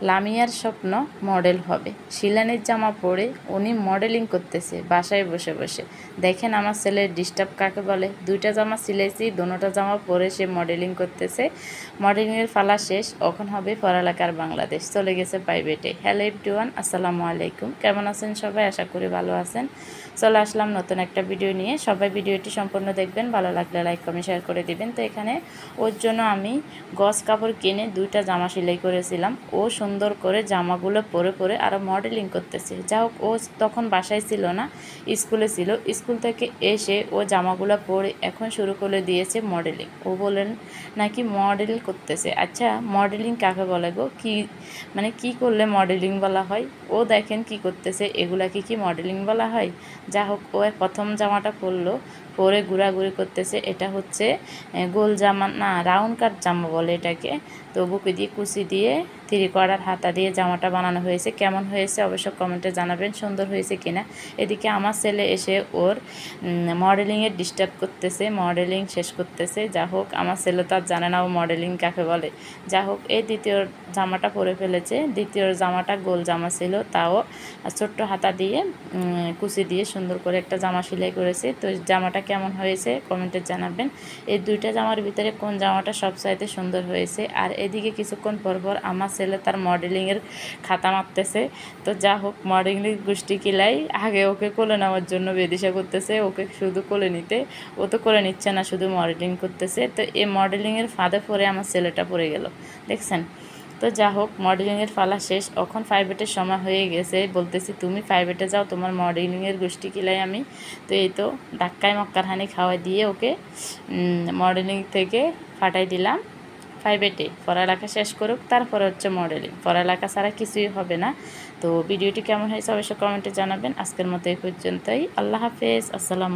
লামিয়ার স্বপ্ন মডেল হবে। শিলানির জামা পরে উনি মডেলিং করতেছে বাসায় বসে বসে। দেখেন আমার ছেলের ডিস্টার্ব কাকে বলে। 2টা জামা সিলাইছি, দোনোটা জামা পরে সে মডেলিং করতেছে। মডেলিংয়ের পালা শেষ, এখন হবে পড়ালেখার বাংলাদেশ। চলে গেছে প্রাইভেটে। হ্যালো এভরিওয়ান, আসসালামু আলাইকুম। কেমন আছেন সবাই? আশা করি ভালো আছেন। চলে আসলাম নতুন একটা ভিডিও নিয়ে। সবাই ভিডিওটি সম্পূর্ণ দেখবেন, ভালো লাগলে লাইক কমেন্ট শেয়ার করে দিবেন। তো এখানে ওর জন্য আমি গজ কাপড় কিনে 2টা জামা সেলাই করেছিলাম। ও সুন্দর করে জামাগুলো পরে পরে আরও মডেলিং করতেছে। যা হোক, ও তখন বাসায় ছিল না, স্কুলে ছিল। স্কুল থেকে এসে ও জামাগুলো পরে এখন শুরু করে দিয়েছে মডেলিং। ও বলেন নাকি মডেল করতেছে। আচ্ছা, মডেলিং কাকে বলে গো? মানে কি করলে মডেলিং বলা হয়? ও দেখেন কি করতেছে, এগুলাকে কি মডেলিং বলা হয়? যা হোক, ও প্রথম জামাটা পরলো, পরে ঘোরাঘুরি করতেছে। এটা হচ্ছে গোল জামা না, রাউন্ড কাট জামা বলে এটাকে। তো বুকে দিয়ে কুচি দিয়ে 3/4 হাতা দিয়ে জামাটা বানানো হয়েছে। কেমন হয়েছে অবশ্য কমেন্টে জানাবেন, সুন্দর হয়েছে কিনা। এদিকে আমার ছেলে এসে ওর মডেলিংয়ের ডিস্টার্ব করতেছে, মডেলিং শেষ করতেছে। যা হোক, আমার ছেলে তো আর জানে না ও মডেলিং কাকে বলে। যা হোক, এই দ্বিতীয় জামাটা পরে ফেলেছে। দ্বিতীয় জামাটা গোল জামা ছিল, তাও ছোট্ট হাতা দিয়ে কুচি দিয়ে সুন্দর করে একটা জামা সেলাই করেছে। তো জামাটা কেমন হয়েছে কমেন্টে জানাবেন। এই 2টা জামার ভিতরে কোন জামাটা সবচাইতে সুন্দর হয়েছে। আর এদিকে কিছুক্ষণ পর পর আমার ছেলে তার মডেলিংয়ের খাতা মারতেছে। তো যা হোক, মডেলিং গোষ্ঠী কিলাই আগে ওকে কোলে নেওয়ার জন্য বেদিশা করতেছে, ওকে শুধু কোলে নিতে। ও তো কোলে নিচ্ছে না, শুধু মডেলিং করতেছে। তো এই মডেলিংয়ের ফাঁদে পড়ে আমার ছেলেটা পড়ে গেল, দেখছেন। তো যা হোক, মডেলিংয়ের পালা শেষ, এখন প্রাইভেটের সময় হয়ে গেছে। বলতেছি তুমি প্রাইভেটে যাও, তোমার মডেলিংয়ের গোষ্ঠী কিলাই আমি। তো এই তো ধাক্কায় মক্কারহানি খাওয়াই দিয়ে ওকে মডেলিং থেকে ফাটাই দিলাম প্রাইভেটে। পড়ালেখা শেষ করুক, তারপরে হচ্ছে মডেলিং। পড়ালেখা ছাড়া কিছুই হবে না। তো ভিডিওটি কেমন হয়েছে অবশ্যই কমেন্টে জানাবেন। আজকের মতো এই পর্যন্তই। আল্লাহ হাফেজ, আসসালামু